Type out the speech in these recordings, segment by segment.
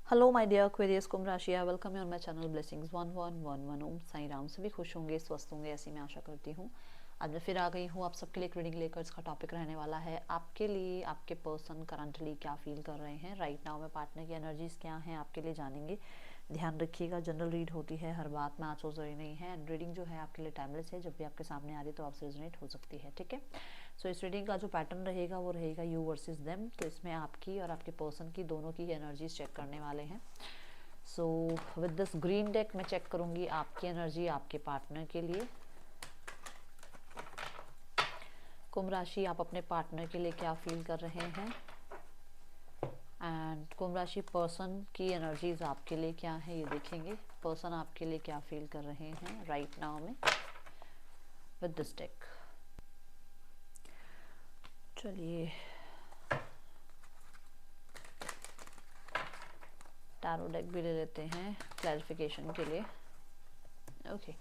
Hello my dear क्वेरियस कुंभ राशि, I welcome you on my channel blessings 1111। ओम साई राम। सभी खुश होंगे, स्वस्थ होंगे, ऐसी मैं आशा करती हूँ। आज मैं फिर आ गई हूँ आप सबके लिए एक रीडिंग लेकर। इसका टॉपिक रहने वाला है आपके लिए आपके पर्सन करंटली क्या फील कर रहे हैं राइट नाउ में। पार्टनर की एनर्जीज क्या हैं आपके लिए जानेंगे। ध्यान रखिएगा, जनरल रीड होती है, हर बात में आंसू जरूरी नहीं है। एंड रीडिंग जो है आपके लिए टाइमलेस है, जब भी आपके सामने आ रही है तो आपसे रेजोनेट हो सकती है, ठीक है। सो इस रीडिंग का जो पैटर्न रहेगा वो रहेगा यू वर्सेस देम। तो इसमें आपकी और आपके पर्सन की दोनों की एनर्जीज चेक करने वाले हैं। So with this green deck मैं चेक करूंगी आपकी एनर्जी आपके पार्टनर के लिए। कुंभ राशि, आप अपने पार्टनर के लिए क्या फील कर रहे हैं। एंड कुंभ राशि पर्सन की एनर्जीज आपके लिए क्या है ये देखेंगे। पर्सन आपके लिए क्या फील कर रहे हैं राइट नाउ में विद दिस डेक। चलिए टैरो डेक भी ले लेते हैं क्लैरिफिकेशन के लिए। ओके,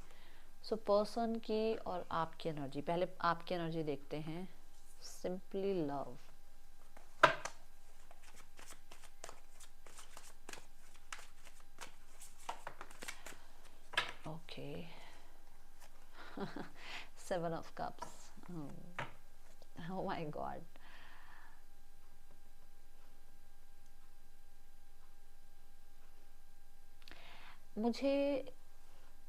सो पर्सन की और आपकी एनर्जी, पहले आपकी एनर्जी देखते हैं। Simply love. Okay, seven of cups. Oh my God. मुझे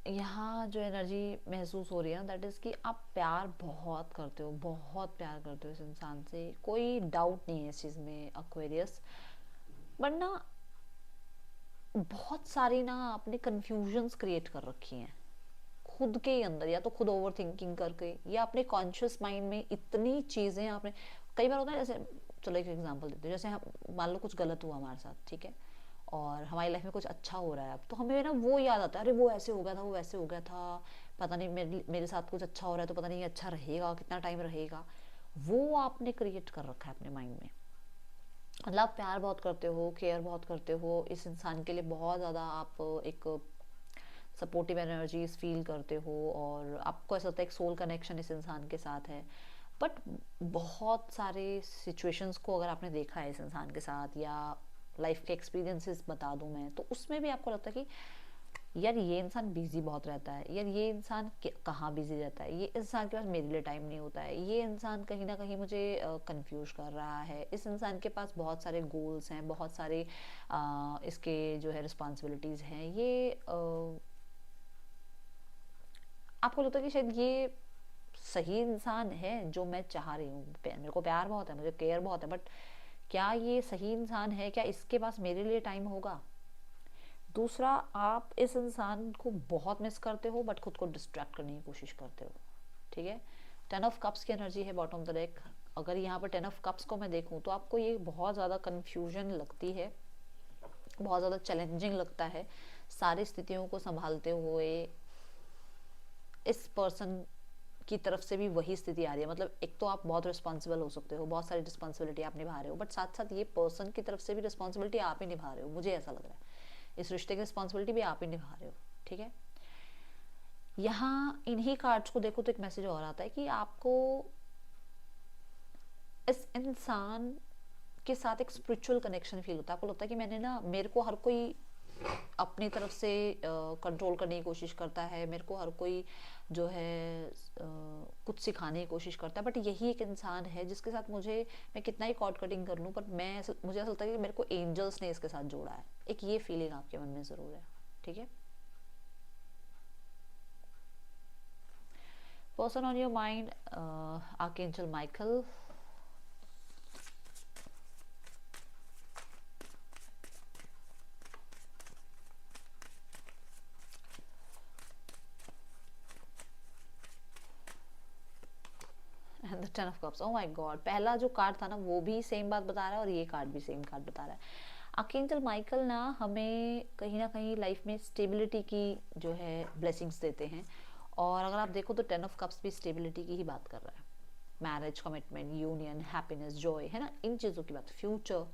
यहाँ जो एनर्जी महसूस हो रही है ना, दैट इज़ कि आप प्यार बहुत करते हो, बहुत प्यार करते हो इस इंसान से, कोई डाउट नहीं है इस चीज़ में एक्वेरियस। बट ना बहुत सारी ना आपने कन्फ्यूजन्स क्रिएट कर रखी हैं खुद के ही अंदर, या तो खुद ओवर थिंकिंग करके या अपने कॉन्शियस माइंड में इतनी चीज़ें आपने। कई बार होता है जैसे, चलो एक एग्जांपल देते हैं, जैसे हम मान लो कुछ गलत हुआ हमारे साथ, ठीक है, और हमारी लाइफ में कुछ अच्छा हो रहा है अब, तो हमें ना वो याद आता है, अरे वो ऐसे हो गया था, वो वैसे हो गया था, पता नहीं मेरे साथ कुछ अच्छा हो रहा है तो पता नहीं अच्छा रहेगा, कितना टाइम रहेगा। वो आपने क्रिएट कर रखा है अपने माइंड में। मतलब आप प्यार बहुत करते हो, केयर बहुत करते हो इस इंसान के लिए, बहुत ज़्यादा आप एक सपोर्टिव एनर्जीज फील करते हो, और आपको ऐसा होता है एक सोल कनेक्शन इस इंसान के साथ है। बट बहुत सारे सिचुएशंस को अगर आपने देखा है इस इंसान के साथ, या लाइफ के एक्सपीरियंसेस बता दूं मैं, तो उसमें भी आपको लगता है कि यार ये इंसान बिजी बहुत रहता है, यार ये इंसान कहाँ बिजी रहता है, ये इंसान के पास मेरे लिए टाइम नहीं होता है, ये इंसान कहीं ना कहीं मुझे कंफ्यूज कर रहा है, इस इंसान के पास बहुत सारे गोल्स हैं, बहुत सारे इसके जो है रिस्पॉन्सिबिलिटीज़ हैं, ये आपको लगता है कि शायद ये सही इंसान है जो मैं चाह रही हूँ। मेरे को प्यार बहुत है, मुझे केयर बहुत है, बट क्या ये सही इंसान है, क्या इसके पास मेरे लिए टाइम होगा। दूसरा, आप इस इंसान को बहुत मिस करते हो बट खुद को डिस्ट्रैक्ट करने की कोशिश करते हो, ठीक है। टेन ऑफ कप्स की एनर्जी है बॉटम ऑफ द डेक। अगर यहाँ पर टेन ऑफ कप्स को मैं देखूँ तो आपको ये बहुत ज़्यादा कन्फ्यूजन लगती है, बहुत ज़्यादा चैलेंजिंग लगता है सारी स्थितियों को संभालते हुए। इस पर्सन की तरफ से भी वही स्थिति आ रही है, मतलब एक तो आप बहुत रिस्पॉन्सिबल हो सकते हो, बहुत सारी रिस्पॉन्सिबिलिटी आप निभा रहे हो, बट साथ साथ ये पर्सन की तरफ से भी रिस्पॉन्सिबिलिटी आप ही निभा रहे हो, मुझे ऐसा लग रहा है इस रिश्ते की रिस्पॉन्सिबिलिटी भी आप ही निभा रहे हो, ठीक है। यहाँ इन्हीं कार्ड्स को देखो तो एक मैसेज और आता है कि आपको इस इंसान के साथ एक स्पिरिचुअल कनेक्शन फील होता है। आपको लगता है कि मैंने ना, मेरे को हर कोई अपनी तरफ से कंट्रोल करने की कोशिश करता है, मेरे को हर कोई जो है कुछ सिखाने की कोशिश करता है, बट यही एक इंसान है जिसके साथ मैं कितना ही कॉर्ड कटिंग कर लूँ, पर मुझे ऐसा लगता है कि मेरे को एंजल्स ने इसके साथ जोड़ा है। एक ये फीलिंग आपके मन में ज़रूर है, ठीक है। Person on your mind, archangel Michael. And the ten of cups. Oh my God, पहला जो कार्ड था ना वो भी सेम बात बता रहा है और ये कार्ड भी सेम कार्ड बता रहा है। आर्कएंजल माइकल ना हमें कहीं ना कहीं लाइफ में स्टेबिलिटी की जो है ब्लेसिंग्स देते हैं, और अगर आप देखो तो टेन ऑफ कप्स भी स्टेबिलिटी की ही बात कर रहा है। Marriage, commitment, union, happiness, Joy, है ना, इन चीज़ों की बात, फ्यूचर,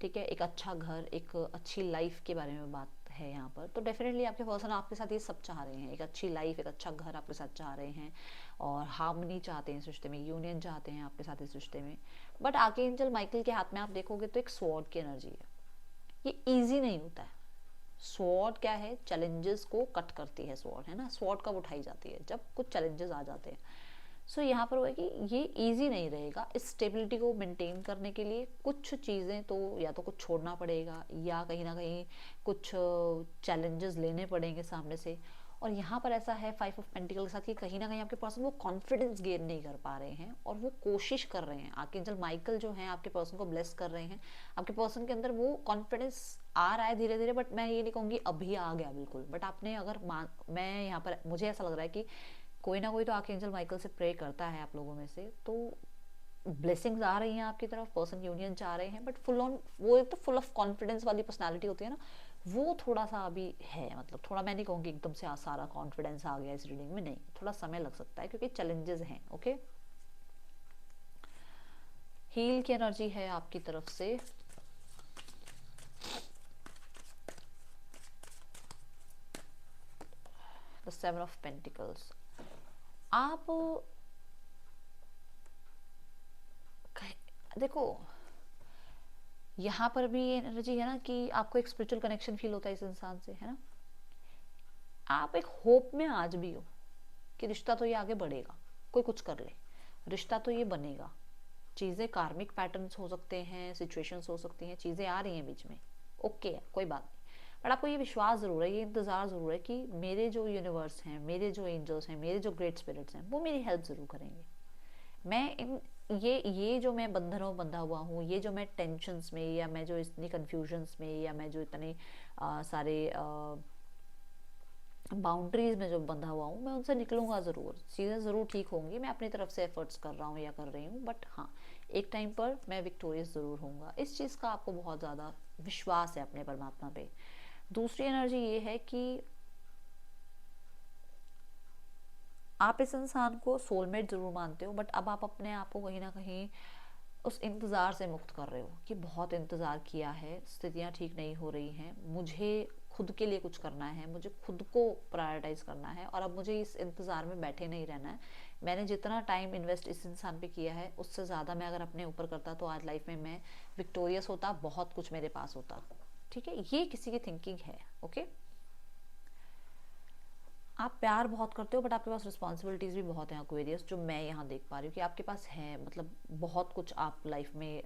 ठीक है, एक अच्छा घर, एक अच्छी लाइफ के बारे में बात है यहाँ पर। तो डेफिनेटली आपके पर्सन आपके साथ ये सब चाह रहे हैं, एक अच्छी लाइफ, एक अच्छा घर आपके साथ चाह रहे हैं, और हार्मनी चाहते हैं इस रिश्ते में, यूनियन चाहते हैं आपके साथ इस रिश्ते में। बट आर्कएंजल माइकल के हाथ में आप देखोगे तो एक स्वॉर्ड की एनर्जी है, ये इजी नहीं होता है। स्वॉर्ड क्या है, चैलेंजेस को कट करती है स्वॉर्ड, है ना। स्वॉर्ड कब उठाई जाती है, जब कुछ चैलेंजेस आ जाते हैं। सो यहाँ पर हुआ कि ये इजी नहीं रहेगा। इस स्टेबिलिटी को मेंटेन करने के लिए कुछ चीज़ें तो या तो कुछ छोड़ना पड़ेगा, या कहीं ना कहीं कुछ चैलेंजेस लेने पड़ेंगे सामने से। और यहाँ पर ऐसा है 5 ऑफ पेंटिकल के साथ कि कहीं ना कहीं आपके पर्सन वो कॉन्फिडेंस गेन नहीं कर पा रहे हैं, और वो कोशिश कर रहे हैं। आर्कएंजल माइकल जो है आपके पर्सन को ब्लेस कर रहे हैं। आपके पर्सन के अंदर वो कॉन्फिडेंस आ रहा है धीरे धीरे, बट मैं ये नहीं कहूँगी अभी आ गया बिल्कुल। बट आपने अगर मैं यहाँ पर मुझे ऐसा लग रहा है कि कोई ना कोई तो आर्कएंजल माइकल से प्रे करता है आप लोगों में से, तो ब्लेसिंग्स आ रही हैं आपकी तरफ, पर्सन यूनियन चाह रहे हैं। बट फुल ऑन वो एक तो फुल ऑफ कॉन्फिडेंस वाली पर्सनालिटी होती है ना, वो थोड़ा सा अभी है। मतलब थोड़ा मैं नहीं कहूँगी एकदम से सारा कॉन्फिडेंस आ गया इस रीडिंग में, नहीं, थोड़ा समय लग सकता है क्योंकि चैलेंजेस हैं। ओके, हील की एनर्जी है आपकी तरफ से। The 7 of pentacles. आप देखो यहाँ पर भी ये एनर्जी है ना कि आपको एक स्पिरिचुअल कनेक्शन फील होता है इस इंसान से, है ना। आप एक होप में आज भी हो कि रिश्ता तो ये आगे बढ़ेगा, कोई कुछ कर ले, रिश्ता तो ये बनेगा। चीज़ें कार्मिक पैटर्न्स हो सकते हैं, सिचुएशंस हो सकती हैं, चीज़ें आ रही हैं बीच में, ओके है, कोई बात नहीं। बट आपको ये विश्वास ज़रूर है, ये इंतज़ार ज़रूर है कि मेरे जो यूनिवर्स हैं, मेरे जो एंजल्स हैं, मेरे जो ग्रेट स्पिरिट्स हैं, वो मेरी हेल्प ज़रूर करेंगे। मैं इन ये जो मैं बंधनों में बंधा हुआ हूँ, ये जो मैं टेंशन्स में, या मैं जो इतनी कन्फ्यूजन्स में, या मैं जो इतने सारे बाउंड्रीज में जो बंधा हुआ हूँ, मैं उनसे निकलूंगा ज़रूर। चीज़ें ज़रूर ठीक होंगी, मैं अपनी तरफ से एफर्ट्स कर रहा हूँ या कर रही हूँ। बट हाँ, एक टाइम पर मैं विक्टोरियस ज़रूर होऊंगा। इस चीज़ का आपको बहुत ज़्यादा विश्वास है अपने परमात्मा पे। दूसरी एनर्जी ये है कि आप इस इंसान को सोलमेट ज़रूर मानते हो, बट अब आप अपने आप को कहीं ना कहीं उस इंतज़ार से मुक्त कर रहे हो कि बहुत इंतज़ार किया है, स्थितियाँ ठीक नहीं हो रही हैं, मुझे खुद के लिए कुछ करना है, मुझे खुद को प्रायोरिटाइज़ करना है, और अब मुझे इस इंतज़ार में बैठे नहीं रहना है। मैंने जितना टाइम इन्वेस्ट इस इंसान पे किया है, उससे ज़्यादा मैं अगर अपने ऊपर करता तो आज लाइफ में मैं विक्टोरियस होता, बहुत कुछ मेरे पास होता। ठीक है, ये किसी की थिंकिंग है। ओके, आप प्यार बहुत करते हो, बट आपके पास रिस्पॉन्सिबिलिटीज़ भी बहुत हैं एक्वेरियस, जो मैं यहाँ देख पा रही हूँ कि आपके पास है। मतलब बहुत कुछ आप लाइफ में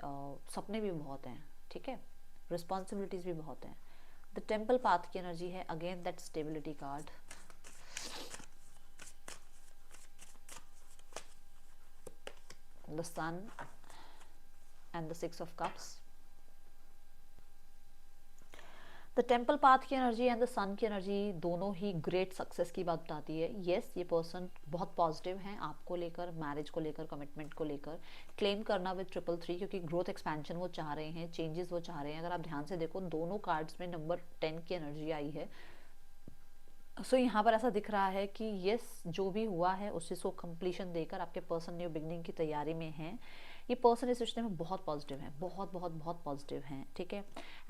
सपने भी बहुत हैं, ठीक है, रिस्पॉन्सिबिलिटीज़ भी बहुत हैं। द टेम्पल पाथ की एनर्जी है, again that stability card. The sun and the 6 of cups. The temple path की एनर्जी एंड द सन की एनर्जी दोनों ही ग्रेट सक्सेस की बात बताती है। येस, ये पर्सन बहुत पॉजिटिव हैं आपको लेकर, मैरिज को लेकर, कमिटमेंट को लेकर। क्लेम करना विद 333, क्योंकि ग्रोथ एक्सपेंशन वो चाह रहे हैं, चेंजेस वो चाह रहे हैं। अगर आप ध्यान से देखो, दोनों कार्ड्स में नंबर 10 की एनर्जी आई है। सो यहाँ पर ऐसा दिख रहा है कि यस, जो भी हुआ है उसी को कंप्लीशन देकर आपके पर्सन न्यू बिगनिंग की तैयारी में है। ये पर्सन इस रिश्ते में बहुत पॉजिटिव है, बहुत बहुत बहुत पॉजिटिव हैं, ठीक है।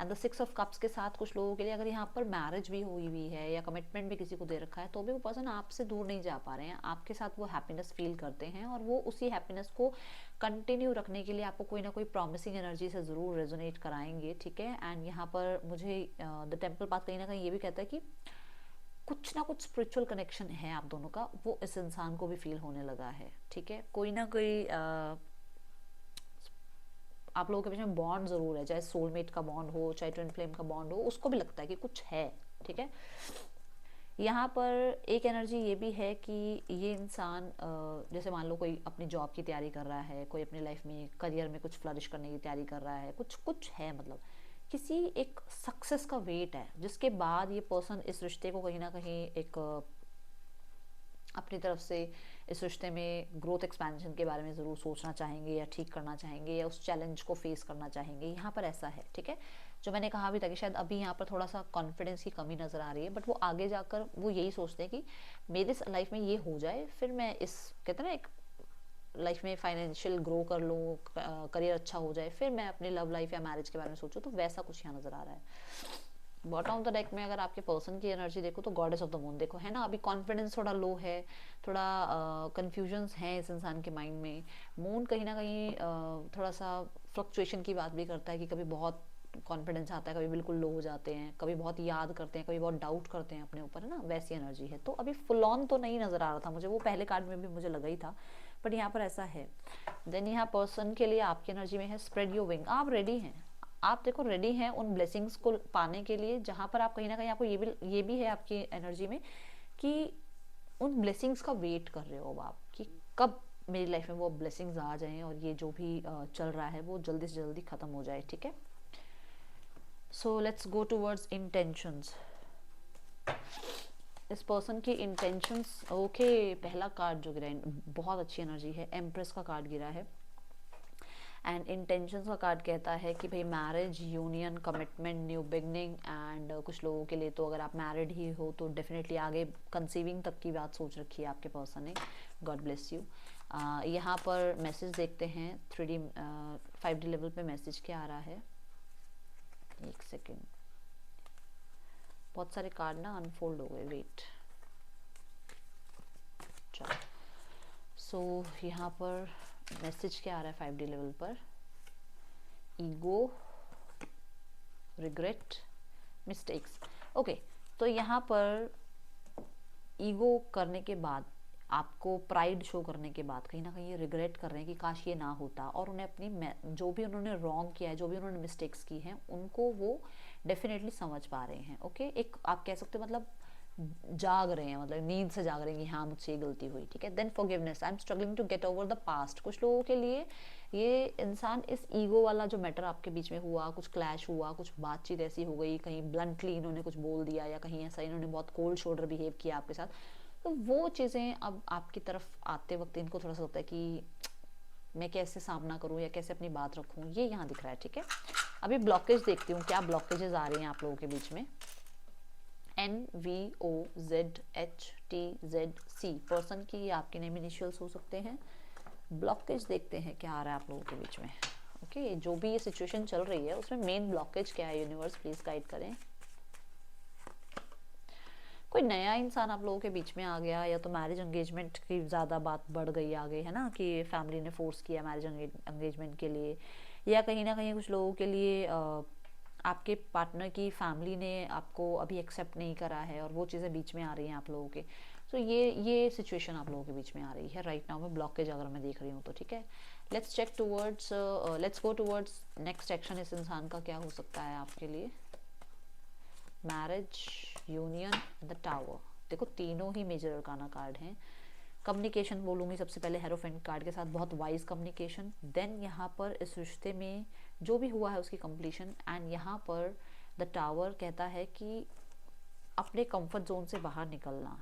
एंड द 6 ऑफ कप्स के साथ कुछ लोगों के लिए अगर यहाँ पर मैरिज भी हुई हुई है या कमिटमेंट भी किसी को दे रखा है, तो भी वो पर्सन आपसे दूर नहीं जा पा रहे हैं, आपके साथ वो हैप्पीनेस फील करते हैं, और वो उसी हैप्पीनेस को कंटिन्यू रखने के लिए आपको कोई ना कोई प्रॉमिसिंग एनर्जी से ज़रूर रेजोनेट कराएंगे, ठीक है। एंड यहाँ पर मुझे द टेम्पल पाथ कहीं ना कहीं ये भी कहता है कि कुछ ना कुछ स्पिरिचुअल कनेक्शन है आप दोनों का, वो इस इंसान को भी फील होने लगा है, ठीक है। कोई ना कोई आप लोगों के बीच में बॉन्ड जरूर है, चाहे सोलमेट का बॉन्ड हो, चाहे ट्विन फ्लेम का बॉन्ड हो, उसको भी लगता है कि कुछ है, ठीक है। यहाँ पर एक एनर्जी ये भी है कि ये इंसान जैसे मान लो कोई अपनी जॉब की तैयारी कर रहा है, कोई अपनी लाइफ में करियर में कुछ फ्लरिश करने की तैयारी कर रहा है, कुछ कुछ है, मतलब किसी एक सक्सेस का वेट है, जिसके बाद ये पर्सन इस रिश्ते को कहीं ना कहीं एक अपनी तरफ से इस रिश्ते में ग्रोथ एक्सपेंशन के बारे में ज़रूर सोचना चाहेंगे, या ठीक करना चाहेंगे, या उस चैलेंज को फेस करना चाहेंगे। यहाँ पर ऐसा है, ठीक है। जो मैंने कहा अभी तक कि शायद अभी यहाँ पर थोड़ा सा कॉन्फिडेंस की कमी नज़र आ रही है, बट वो आगे जाकर वो यही सोचते हैं कि मेरे लाइफ में ये हो जाए, फिर मैं इस कहते हैं ना एक लाइफ में फाइनेंशियल ग्रो कर लूँ, करियर अच्छा हो जाए, फिर मैं अपनी लव लाइफ या मैरिज के बारे में सोचूं। तो वैसा कुछ यहाँ नज़र आ रहा है। बॉटम ऑफ द डेक में अगर आपके पर्सन की एनर्जी देखो तो गॉडेस ऑफ द मून देखो, है ना। अभी कॉन्फिडेंस थोड़ा लो है, थोड़ा कंफ्यूजन्स हैं इस इंसान के माइंड में। मून कहीं ना कहीं थोड़ा सा फ्लक्चुएशन की बात भी करता है कि कभी बहुत कॉन्फिडेंस आता है, कभी बिल्कुल लो हो जाते हैं, कभी बहुत याद करते हैं, कभी बहुत डाउट करते हैं अपने ऊपर, है ना, वैसी एनर्जी है। तो अभी फुल ऑन तो नहीं नजर आ रहा था मुझे, वो पहले कार्ड में भी मुझे लगा ही था, बट यहाँ पर ऐसा है। देन यहाँ पर्सन के लिए आपकी एनर्जी में है स्प्रेड योर विंग। आप रेडी हैं, आप देखो रेडी हैं उन ब्लेसिंग्स को पाने के लिए, जहाँ पर आप कहीं ना कहीं आपको ये भी है आपकी एनर्जी में कि उन ब्लेसिंग्स का वेट कर रहे हो आप, कि कब मेरी लाइफ में वो ब्लेसिंग्स आ जाएं और ये जो भी चल रहा है वो जल्दी से जल्दी खत्म हो जाए, ठीक है। So let's go towards intentions. इस पर्सन की इंटेंशंस, ओके, पहला कार्ड जो गिरा है बहुत अच्छी एनर्जी है, एम्प्रेस का कार्ड गिरा है। एंड इंटेंशंस का कार्ड कहता है कि भाई marriage, union, commitment, new beginning. And कुछ लोगों के लिए तो अगर आप मैरिड ही हो तो डेफिनेटली आगे कंसीविंग तक की बात सोच रखी है आपके पर्सन ने। God bless you. यहाँ पर मैसेज देखते हैं 3D 5D लेवल पे मैसेज क्या आ रहा है। एक सेकेंड, बहुत सारे कार्ड ना अनफोल्ड हो गए, वेट। चलो, सो यहाँ पर मैसेज क्या आ रहा है 5D लेवल पर, ईगो, रिग्रेट, मिस्टेक्स। ओके, तो यहाँ पर ईगो करने के बाद, आपको प्राइड शो करने के बाद कहीं ना कहीं ये रिग्रेट कर रहे हैं कि काश ये ना होता, और उन्हें अपनी जो भी उन्होंने रॉन्ग किया है, जो भी उन्होंने मिस्टेक्स की हैं, उनको वो डेफिनेटली समझ पा रहे हैं। ओके, एक आप कह सकते हो मतलब जाग रहे हैं, मतलब नींद से जाग रहे हैं कि हाँ मुझसे ये गलती हुई, ठीक है। Then forgiveness, I am struggling to get over the past. कुछ लोगों के लिए ये इंसान इस ईगो वाला जो मैटर आपके बीच में हुआ, कुछ क्लैश हुआ, कुछ बातचीत ऐसी हो गई, कहीं ब्लंटली इन्होंने कुछ बोल दिया, या कहीं ऐसा इन्होंने बहुत कोल्ड शोल्डर बिहेव किया आपके साथ, तो वो चीज़ें अब आपकी तरफ आते वक्त इनको थोड़ा सा होता है कि मैं कैसे सामना करूं या कैसे अपनी बात रखूं, ये यहाँ दिख रहा है, ठीक है। अभी ब्लॉकेज देखती हूँ, क्या ब्लॉकेजेस आ रही हैं आप लोगों के बीच में। NVOZHTZC पर्सन की आपके नेम इनिशियल्स हो सकते हैं। ब्लॉकेज देखते हैं क्या आ रहा है आप लोगों के बीच में। ओके, जो भी ये सिचुएशन चल रही है उसमें मेन ब्लॉकेज क्या है, यूनिवर्स प्लीज गाइड करें। कोई नया इंसान आप लोगों के बीच में आ गया, या तो मैरिज एंगेजमेंट की ज़्यादा बात बढ़ गई आगे, है ना, कि फैमिली ने फोर्स किया मैरिज एंगेजमेंट के लिए, या कहीं ना कहीं कुछ लोगों के लिए आपके पार्टनर की फैमिली ने आपको अभी एक्सेप्ट नहीं करा है, और वो चीज़ें बीच में आ रही हैं आप लोगों के। तो ये सिचुएशन आप लोगों के बीच में आ रही है राइट नाउ में, ब्लॉकेज अगर मैं देख रही हूँ तो, ठीक है। Let's check towards, let's go towards next action इस इंसान का क्या हो सकता है आपके लिए। Marriage, union, the tower. देखो तीनों ही मेजर अरकाना कार्ड हैं। कम्युनिकेशन बोलूँगी सबसे पहले हेरोफेंट कार्ड के साथ, बहुत वाइज कम्युनिकेशन। देन यहाँ पर इस रिश्ते में जो भी हुआ है उसकी कंप्लीशन। एंड यहाँ पर द टावर कहता है कि अपने कंफर्ट जोन से बाहर निकलना,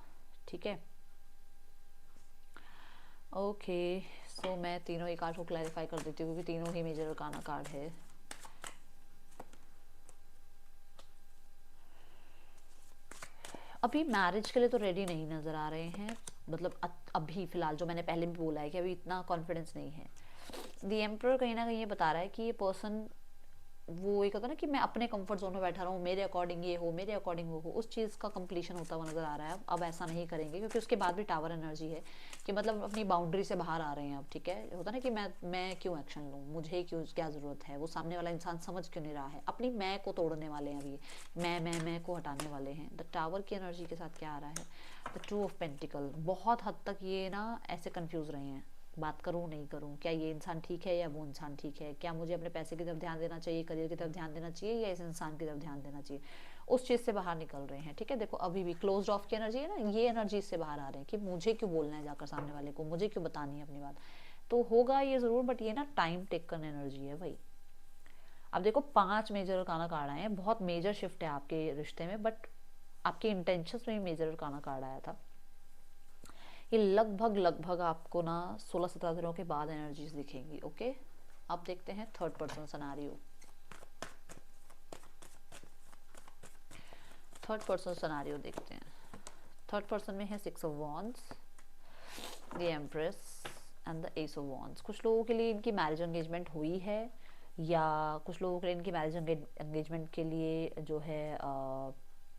ठीक है। ओके, सो मैं तीनों ही कार्ड को क्लैरिफाई कर देती हूँ क्योंकि तीनों ही मेजर अरकाना कार्ड है। अभी मैरिज के लिए तो रेडी नहीं नज़र आ रहे हैं, मतलब अभी फ़िलहाल जो मैंने पहले भी बोला है कि अभी इतना कॉन्फिडेंस नहीं है। द एम्परर कहीं ना कहीं ये बता रहा है कि ये पर्सन, वो ये कहता है ना कि मैं अपने कंफर्ट जोन में बैठा रहूँ, मेरे अकॉर्डिंग ये हो, मेरे अकॉर्डिंग वो हो, उस चीज़ का कंप्लीशन होता हुआ नज़र आ रहा है। अब ऐसा नहीं करेंगे क्योंकि उसके बाद भी टावर एनर्जी है कि मतलब अपनी बाउंड्री से बाहर आ रहे हैं अब, ठीक है। होता ना कि मैं क्यों एक्शन लूँ, मुझे क्यों, क्या ज़रूरत है, वो सामने वाला इंसान समझ क्यों नहीं रहा है, अपनी मैं को तोड़ने वाले हैं अभी, मैं को हटाने वाले हैं। द टावर की एनर्जी के साथ क्या आ रहा है, द टू ऑफ पेंटिकल। बहुत हद तक ये ना ऐसे कंफ्यूज रहे हैं, बात करूँ नहीं करूँ, क्या ये इंसान ठीक है या वो इंसान ठीक है, क्या मुझे अपने पैसे की तरफ ध्यान देना चाहिए, करियर की तरफ ध्यान देना चाहिए, या इस इंसान की तरफ ध्यान देना चाहिए, उस चीज़ से बाहर निकल रहे हैं, ठीक है। देखो अभी भी क्लोज ऑफ की एनर्जी है ना, ये एनर्जी से बाहर आ रहे हैं कि मुझे क्यों बोलना है जाकर सामने वाले को, मुझे क्यों बतानी है अपनी बात। तो होगा ये ज़रूर, बट ये ना टाइम टेकन एनर्जी है भाई। अब देखो 5 मेजर अरकाना कार्ड आए हैं, बहुत मेजर शिफ्ट है आपके रिश्ते में, बट आपके इंटेंशंस में भी मेजर अरकाना कार्ड आया था। ये लगभग आपको ना 16-17 दिनों के बाद एनर्जीज दिखेंगी। ओके, अब देखते हैं third person scenario. Third person scenario देखते हैं। थर्ड पर्सन में है 6 of wands, the empress and the S of wands. कुछ लोगों के लिए इनकी मैरिज एंगेजमेंट हुई है, या कुछ लोगों के लिए इनकी मैरिज एंगेजमेंट के लिए जो है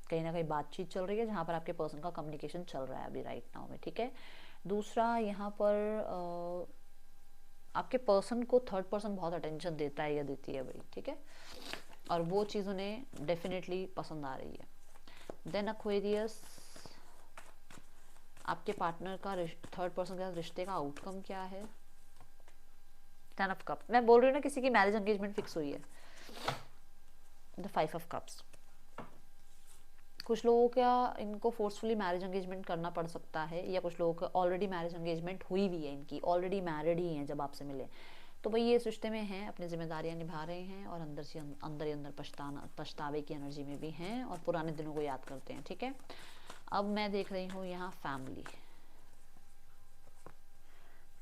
कहीं ना कहीं बातचीत चल रही है, जहाँ पर आपके पर्सन का कम्युनिकेशन चल रहा है अभी राइट नाउ में, ठीक है। दूसरा यहाँ पर आपके पर्सन को थर्ड पर्सन बहुत अटेंशन देता है या देती है भाई, ठीक है। और वो चीज़ उन्हें डेफिनेटली पसंद आ रही है। देन एक्वेरियस, आपके पार्टनर का थर्ड पर्सन के साथ रिश्ते का आउटकम क्या है? 10 ऑफ कप्स, मैं बोल रही हूँ ना किसी की मैरिज एंगेजमेंट फिक्स हुई है। द 5 ऑफ कप्स, कुछ लोगों का इनको फोर्सफुली मैरिज एंगेजमेंट करना पड़ सकता है, या कुछ लोगों का ऑलरेडी मैरिज एंगेजमेंट हुई भी है, इनकी ऑलरेडी मैरिड ही हैं जब आपसे मिले, तो भाई ये इस रिश्ते में हैं, अपनी जिम्मेदारियां निभा रहे हैं और अंदर से अंदर ही अंदर पछतावे की एनर्जी में भी हैं और पुराने दिनों को याद करते हैं। ठीक है, अब मैं देख रही हूँ यहाँ फैमिली।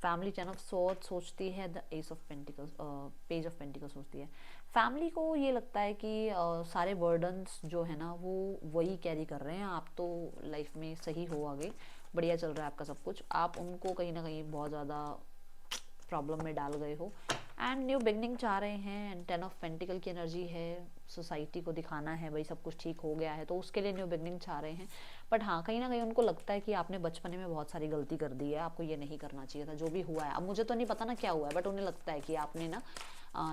फैमिली 10 ऑफ सोर्ड्स सोचती है, the S of pentacles, page of pentacles सोचती है। फैमिली को ये लगता है कि सारे बर्डन्स जो है ना वो वही कैरी कर रहे हैं, आप तो लाइफ में सही हो, आगे बढ़िया चल रहा है आपका सब कुछ, आप उनको कहीं ना कहीं बहुत ज़्यादा प्रॉब्लम में डाल गए हो एंड न्यू बिगनिंग चाह रहे हैं। एंड 10 ऑफ पेंटिकल की एनर्जी है, सोसाइटी को दिखाना है भाई सब कुछ ठीक हो गया है, तो उसके लिए न्यू बिगनिंग चाह रहे हैं। बट हाँ, कहीं ना कहीं उनको लगता है कि आपने बचपने में बहुत सारी गलती कर दी है, आपको ये नहीं करना चाहिए था, जो भी हुआ है, अब मुझे तो नहीं पता ना क्या हुआ है, बट उन्हें लगता है कि आपने ना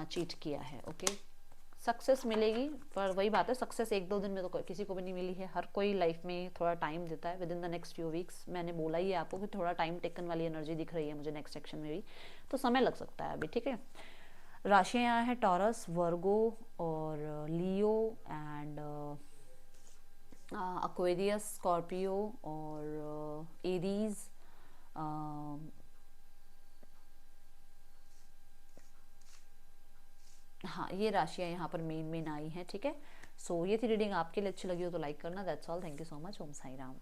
चीट किया है। ओके, सक्सेस मिलेगी, पर वही बात है, सक्सेस एक दो दिन में तो किसी को भी नहीं मिली है, हर कोई लाइफ में थोड़ा टाइम देता है। With in the next few weeks, मैंने बोला ही है आपको कि थोड़ा टाइम टेकन वाली एनर्जी दिख रही है मुझे नेक्स्ट सेक्शन में भी, तो समय लग सकता है अभी। ठीक है, राशियाँ यहाँ है टॉरस, वर्गो और लियो एंड एक्वेरियस, स्कॉर्पियो और एरीज। हाँ, ये राशियाँ यहाँ पर मेन मेन आई हैं। ठीक है, सो ये थी रीडिंग, आपके लिए अच्छी लगी हो तो लाइक करना। That's all, thank you so much. Om Sai Ram.